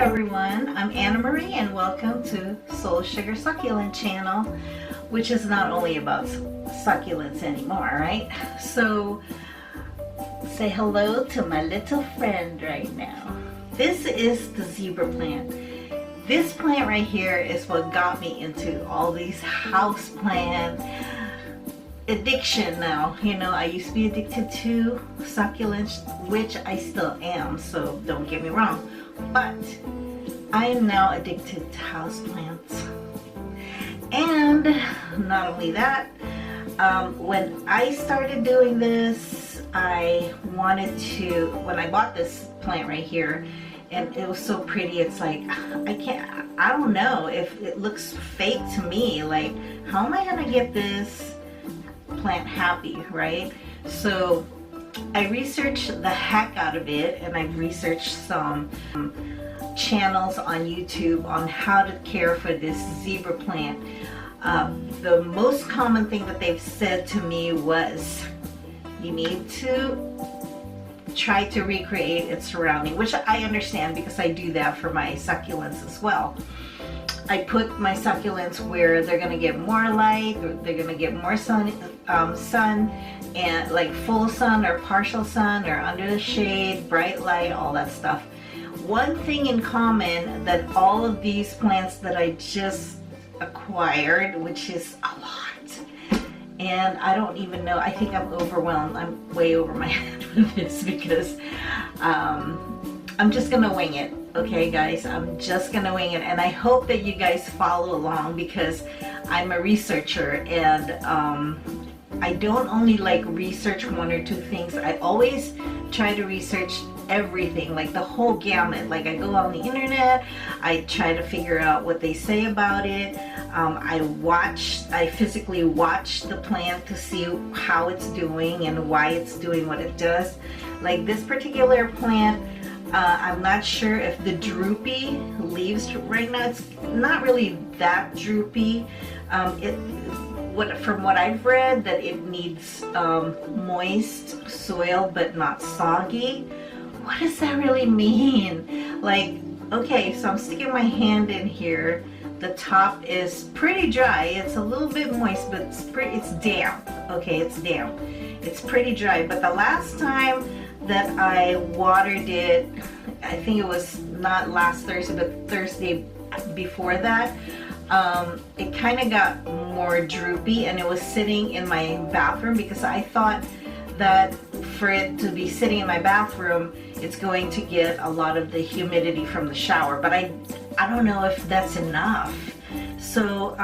everyone, I'm Anna Marie and welcome to Soul Sugar Succulent channel, which is not only about succulents anymore, right? So say hello to my little friend right now. This is the zebra plant. This plant right here is what got me into all these house plant addiction now. You know, I used to be addicted to succulents, which I still am, so don't get me wrong. But I am now addicted to houseplants. And not only that, when I started doing this, I wanted to, when I bought this plant right here, and it was so pretty, it's like, I don't know if it looks fake to me. Like, how am I gonna get this plant happy, right? So I researched the heck out of it, and I've researched some channels on YouTube on how to care for this zebra plant. The most common thing that they've said to me was you need to try to recreate its surrounding, which I understand because I do that for my succulents as well. I put my succulents where they're going to get more light, they're going to get more sun, and like full sun or partial sun or under the shade, bright light, all that stuff. One thing in common that all of these plants that I just acquired, which is a lot, and I don't even know, I think I'm overwhelmed. I'm way over my head with this because I'm just gonna wing it. Okay guys, I'm just gonna wing it, and I hope that you guys follow along because I'm a researcher, and I don't only like research one or two things. I always try to research everything, like the whole gamut. Like I go on the internet, I try to figure out what they say about it. I physically watch the plant to see how it's doing and why it's doing what it does. Like this particular plant, I'm not sure if the droopy leaves right now, it's not really that droopy. From what I've read, that it needs moist soil but not soggy. What does that really mean? Like, okay, so I'm sticking my hand in here. The top is pretty dry. It's a little bit moist, but it's damp. Okay, it's damp. It's pretty dry. But the last time that I watered it, I think it was not last Thursday, but Thursday before that, it kind of got more droopy, and it was sitting in my bathroom because I thought that for it to be sitting in my bathroom, it's going to get a lot of the humidity from the shower, but I don't know if that's enough. So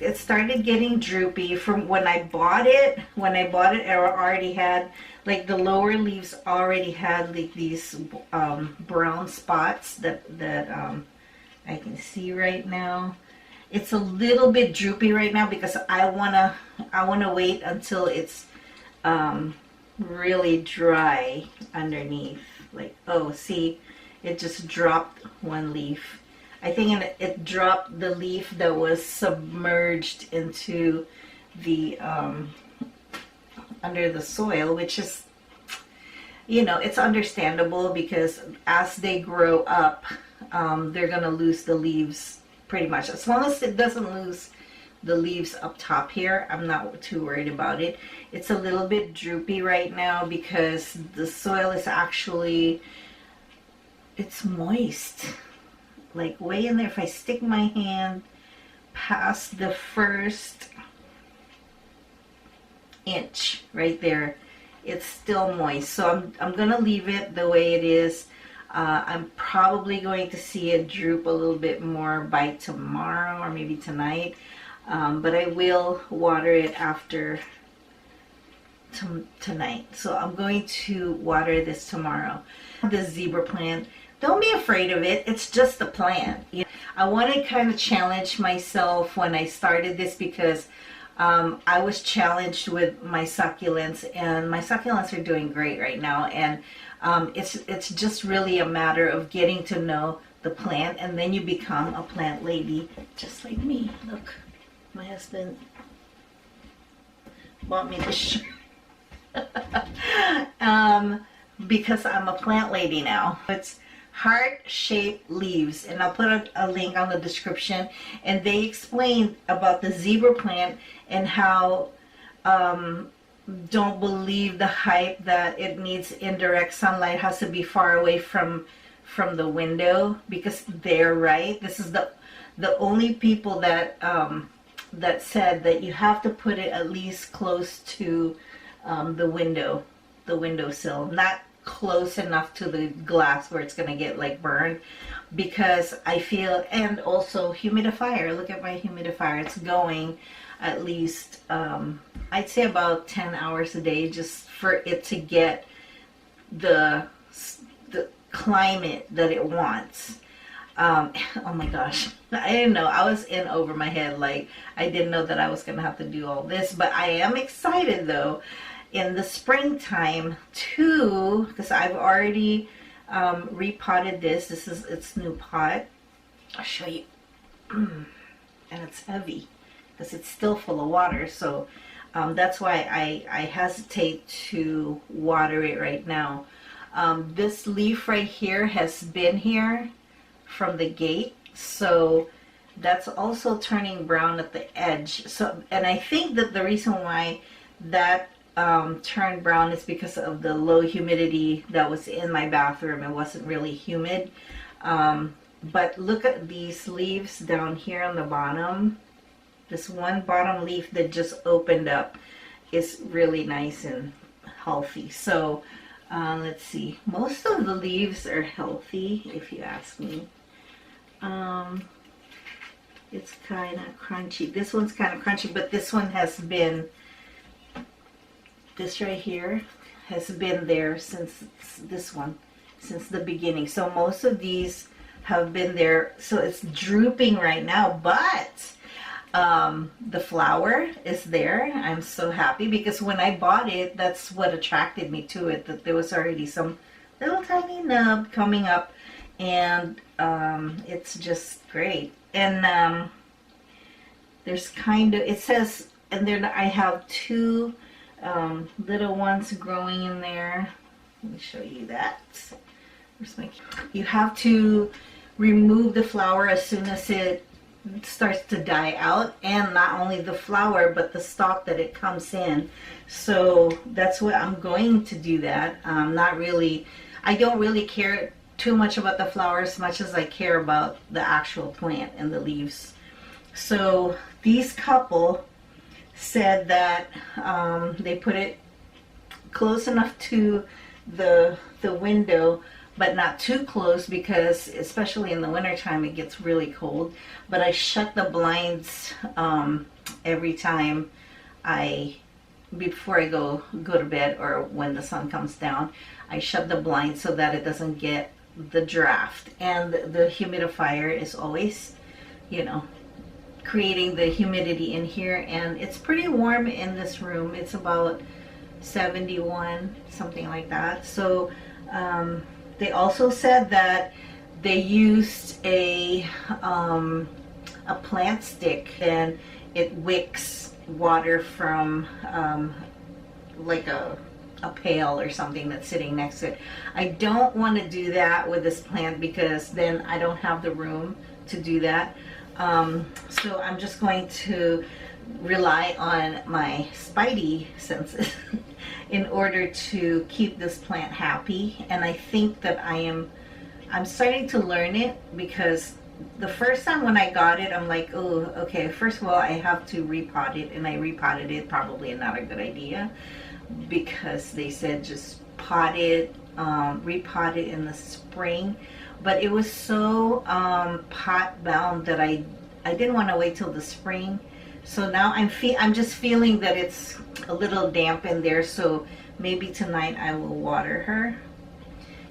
it started getting droopy from when I bought it. When I bought it, it already had, like, the lower leaves already had like these brown spots that I can see right now. It's a little bit droopy right now because I wanna wait until it's really dry underneath. Like, oh, see, it just dropped one leaf. I think it dropped the leaf that was submerged into the under the soil, which is, you know, it's understandable because as they grow up, they're gonna lose the leaves pretty much. As long as it doesn't lose the leaves up top here, I'm not too worried about it. It's a little bit droopy right now because the soil is actually, it's moist. Like way in there. If I stick my hand past the first inch right there, it's still moist. So I'm gonna leave it the way it is. I'm probably going to see it droop a little bit more by tomorrow or maybe tonight, but I will water it after tonight. So I'm going to water this tomorrow. This zebra plant, don't be afraid of it. It's just a plant. You know, I want to kind of challenge myself when I started this because I was challenged with my succulents, and my succulents are doing great right now. And it's just really a matter of getting to know the plant, and then you become a plant lady, just like me. Look, my husband bought me this shirt. Because I'm a plant lady now. It's heart-shaped leaves, and I'll put a link on the description. And they explained about the zebra plant and how don't believe the hype that it needs indirect sunlight, has to be far away from the window, because they're right. This is the only people that that said that you have to put it at least close to the windowsill, not close enough to the glass where it's gonna get like burned, because I feel, and also humidifier. Look at my humidifier. It's going at least I'd say about 10 hours a day, just for it to get the climate that it wants. Oh my gosh, I didn't know. I was in over my head. Like, I didn't know that I was gonna have to do all this, but I am excited though in the springtime too, because I've already repotted this. This is its new pot. I'll show you. And it's heavy because it's still full of water, so that's why I hesitate to water it right now. This leaf right here has been here from the gate, so that's also turning brown at the edge. So, and I think that the reason why that turned brown is because of the low humidity that was in my bathroom. It wasn't really humid. But look at these leaves down here on the bottom. This one bottom leaf that just opened up is really nice and healthy. So let's see, most of the leaves are healthy, if you ask me. It's kind of crunchy. This one's kind of crunchy, but this one has been, this right here has been there since this one, since the beginning. So most of these have been there. So it's drooping right now, but the flower is there. I'm so happy, because when I bought it, that's what attracted me to it, that there was already some little tiny nub coming up, and it's just great. And there's kind of, it says, and then I have two little ones growing in there. Let me show you that. Where's my, you have to remove the flower as soon as it starts to die out, and not only the flower but the stalk that it comes in. So that's what I'm going to do. That not really, I don't really care too much about the flower as much as I care about the actual plant and the leaves. So these couple said that they put it close enough to the window, but not too close, because especially in the wintertime it gets really cold. But I shut the blinds every time before I go to bed, or when the sun comes down, I shut the blinds so that it doesn't get the draft. And the humidifier is always, you know, creating the humidity in here, and it's pretty warm in this room. It's about 71, something like that. So they also said that they used a plant stick, and it wicks water from like a pail or something that's sitting next to it. I don't want to do that with this plant, because then I don't have the room to do that. So I'm just going to rely on my spidey senses in order to keep this plant happy. And I think that I'm starting to learn it, because the first time when I got it, I'm like, oh, okay, first of all, I have to repot it, and I repotted it. Probably not a good idea, because they said just pot it, repot it in the spring. But it was so pot bound that I didn't want to wait till the spring. So now I'm just feeling that it's a little damp in there. So maybe tonight I will water her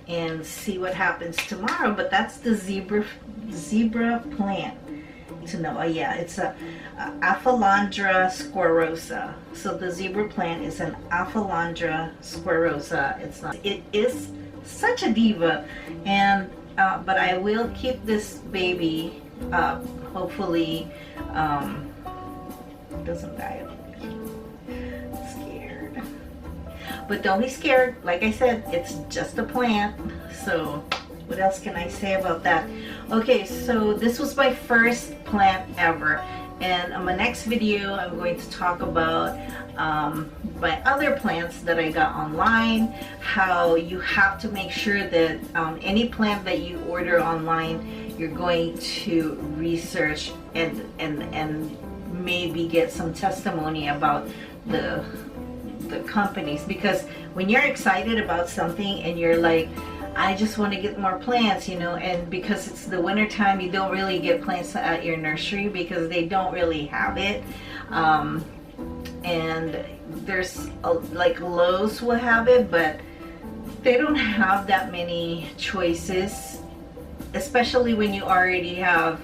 and see what happens tomorrow. But that's the zebra plant. To know, yeah, it's a Aphelandra squarosa. So the zebra plant is an Aphelandra squarosa. It is such a diva, and but I will keep this baby up. Hopefully it doesn't die. I'm scared, but don't be scared. Like I said, it's just a plant. So what else can I say about that? Okay, so this was my first plant ever, and on my next video I'm going to talk about my other plants that I got online, how you have to make sure that any plant that you order online, you're going to research and maybe get some testimony about the companies, because when you're excited about something and you're like, I just want to get more plants, you know, and because it's the winter time, you don't really get plants at your nursery because they don't really have it. And there's like Lowe's will have it, but they don't have that many choices, especially when you already have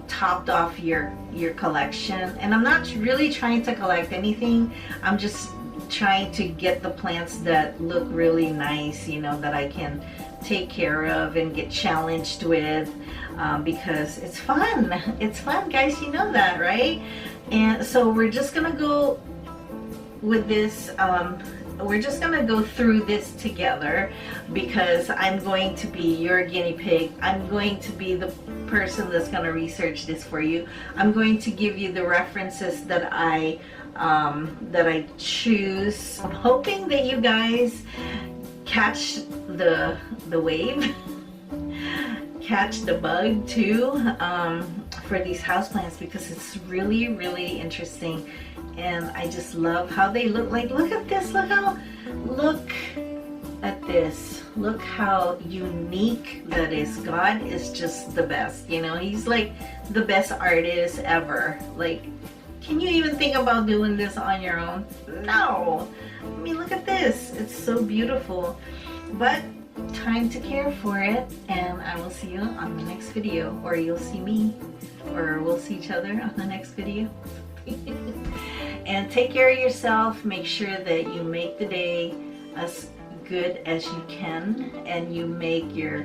topped off your collection. And I'm not really trying to collect anything, I'm just trying to get the plants that look really nice, you know, that I can take care of and get challenged with, because it's fun. It's fun, guys, you know that, right? And so we're just gonna go with this, we're just gonna go through this together, because I'm going to be your guinea pig. I'm going to be the person that's gonna research this for you. I'm going to give you the references that I choose. I'm hoping that you guys catch the wave, catch the bug too, for these houseplants, because it's really, really interesting, and I just love how they look. Like, look at this, look at this, look how unique that is. God is just the best, you know, he's like the best artist ever. Like, can you even think about doing this on your own? No. I mean, look at this, it's so beautiful. But time to care for it, and I will see you on the next video, or you'll see me, or we'll see each other on the next video. And take care of yourself. Make sure that you make the day as good as you can, and you make your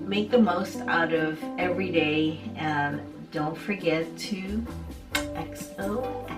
make the most out of every day, and don't forget to XOXO.